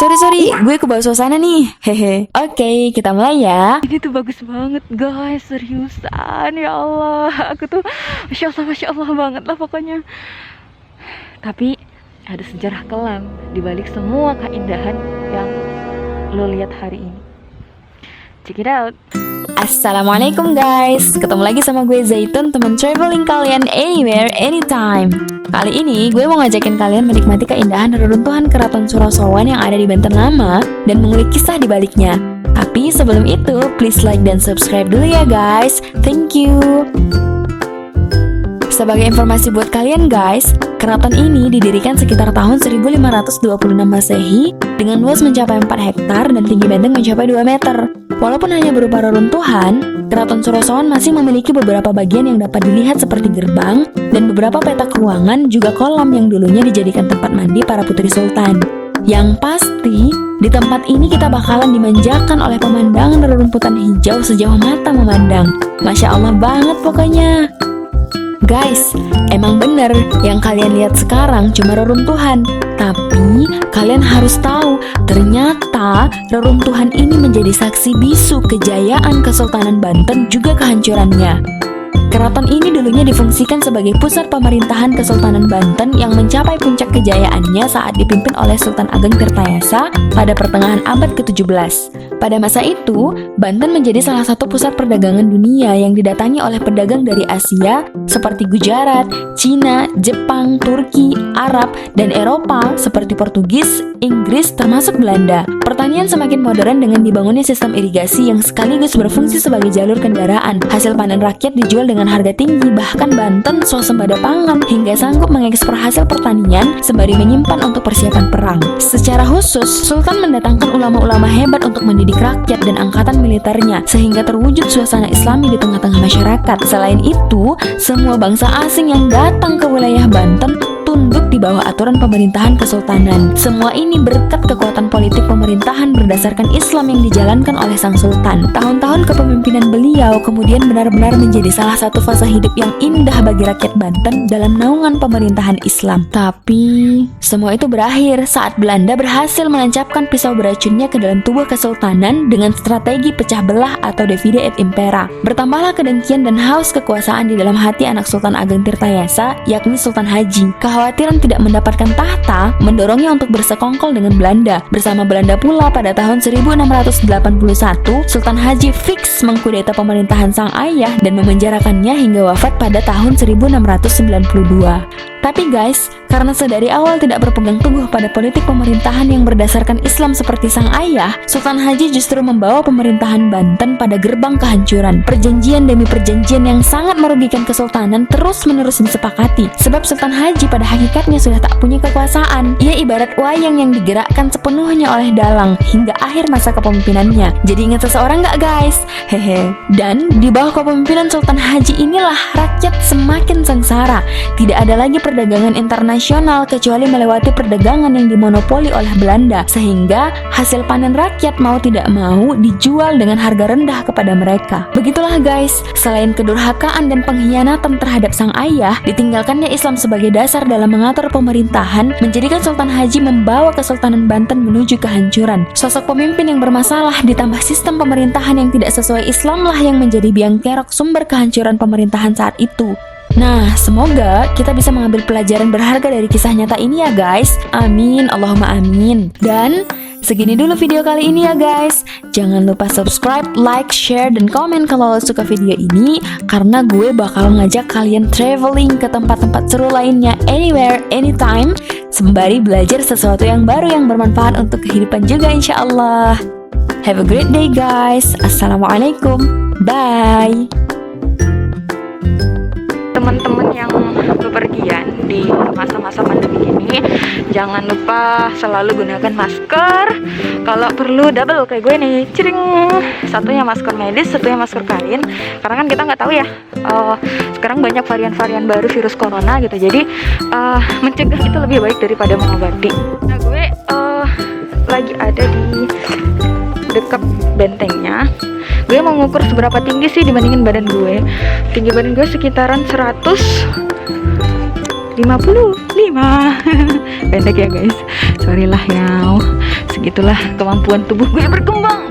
Sorry, gue kebawa suasana nih. Hehe. Oke, kita mulai ya. Ini tuh bagus banget guys, seriusan ya Allah. Aku tuh masya Allah banget lah pokoknya. Tapi ada sejarah kelam di balik semua keindahan yang lo lihat hari ini. Check it out. Assalamualaikum guys, ketemu lagi sama gue Zaitun, teman traveling kalian anywhere, anytime. Kali ini gue mau ngajakin kalian menikmati keindahan reruntuhan Keraton Surasawan yang ada di Banten Lama dan mengulik kisah di baliknya. Tapi sebelum itu, please like dan subscribe dulu ya guys. Thank you. Sebagai informasi buat kalian guys, keraton ini didirikan sekitar tahun 1526 Masehi dengan luas mencapai 4 hektar dan tinggi benteng mencapai 2 meter. Walaupun hanya berupa reruntuhan, Keraton Surasawan masih memiliki beberapa bagian yang dapat dilihat seperti gerbang dan beberapa petak ruangan juga kolam yang dulunya dijadikan tempat mandi para putri sultan. Yang pasti, di tempat ini kita bakalan dimanjakan oleh pemandangan rerumputan hijau sejauh mata memandang. Masya Allah banget pokoknya. Guys, emang bener yang kalian lihat sekarang cuma reruntuhan. Tapi kalian harus tahu, ternyata reruntuhan ini menjadi saksi bisu kejayaan Kesultanan Banten juga kehancurannya. Keraton ini dulunya difungsikan sebagai pusat pemerintahan Kesultanan Banten yang mencapai puncak kejayaannya saat dipimpin oleh Sultan Ageng Tirtayasa pada pertengahan abad ke-17. Pada masa itu, Banten menjadi salah satu pusat perdagangan dunia yang didatangi oleh pedagang dari Asia seperti Gujarat, Cina, Jepang, Turki, Arab, dan Eropa seperti Portugis, Inggris, termasuk Belanda. Pertanian semakin modern dengan dibangunnya sistem irigasi yang sekaligus berfungsi sebagai jalur kendaraan. Hasil panen rakyat dijual dengan harga tinggi, bahkan Banten swasembada pangan hingga sanggup mengekspor hasil pertanian sembari menyimpan untuk persiapan perang. Secara khusus, Sultan mendatangkan ulama-ulama hebat untuk mendidik rakyat dan angkatan militernya sehingga terwujud suasana Islami di tengah-tengah masyarakat. Selain itu, semua bangsa asing yang datang ke wilayah Banten tunduk di bawah aturan pemerintahan kesultanan. Semua ini berkat kekuatan politik pemerintahan berdasarkan Islam yang dijalankan oleh sang sultan. Tahun-tahun kepemimpinan beliau kemudian benar-benar menjadi salah satu fase hidup yang indah bagi rakyat Banten dalam naungan pemerintahan Islam. Tapi semua itu berakhir saat Belanda berhasil menancapkan pisau beracunnya ke dalam tubuh kesultanan dengan strategi pecah belah atau divide et impera. Bertambahlah kedengkian dan haus kekuasaan di dalam hati anak Sultan Ageng Tirtayasa, yakni Sultan Haji. Kekhawatiran tidak mendapatkan tahta mendorongnya untuk bersekongkol dengan Belanda. Bersama Belanda pula pada tahun 1681, Sultan Haji fix mengkudeta pemerintahan sang ayah dan memenjarakannya hingga wafat pada tahun 1692. Tapi guys, karena sedari awal tidak berpegang teguh pada politik pemerintahan yang berdasarkan Islam seperti sang ayah, Sultan Haji justru membawa pemerintahan Banten pada gerbang kehancuran. Perjanjian demi perjanjian yang sangat merugikan kesultanan terus-menerus disepakati. Sebab Sultan Haji pada hakikatnya sudah tak punya kekuasaan. Ia ibarat wayang yang digerakkan sepenuhnya oleh dalang hingga akhir masa kepemimpinannya. Jadi ingat seseorang gak guys? Hehe. Dan di bawah kepemimpinan Sultan Haji inilah rakyat semakin sengsara. Tidak ada lagi perdagangan internasional kecuali melewati perdagangan yang dimonopoli oleh Belanda, sehingga hasil panen rakyat mau tidak mau dijual dengan harga rendah kepada mereka. Begitulah guys, selain kedurhakaan dan pengkhianatan terhadap sang ayah, ditinggalkannya Islam sebagai dasar dalam mengatur pemerintahan menjadikan Sultan Haji membawa Kesultanan Banten menuju kehancuran. Sosok pemimpin yang bermasalah ditambah sistem pemerintahan yang tidak sesuai Islam lah yang menjadi biang kerok sumber kehancuran pemerintahan saat itu. Nah, semoga kita bisa mengambil pelajaran berharga dari kisah nyata ini ya guys. Amin, Allahumma amin. Dan segini dulu video kali ini ya guys. Jangan lupa subscribe, like, share, dan komen kalau lo suka video ini, karena gue bakal ngajak kalian traveling ke tempat-tempat seru lainnya anywhere, anytime, sembari belajar sesuatu yang baru yang bermanfaat untuk kehidupan juga insyaallah. Have a great day guys. Assalamualaikum. Bye. Teman-teman yang bepergian di masa-masa pandemi ini, jangan lupa selalu gunakan masker. Kalau perlu double kayak gue nih, cering. Satunya masker medis, satunya masker kain. Karena kan kita nggak tahu ya, sekarang banyak varian-varian baru virus corona gitu. Jadi mencegah itu lebih baik daripada mengobati. Nah, gue lagi ada di dekat bentengnya. Gue mau ngukur seberapa tinggi sih dibandingin badan gue. Tinggi badan gue sekitaran 155. Pendek ya guys, sorry lah ya. Begitulah kemampuan tubuh gue berkembang.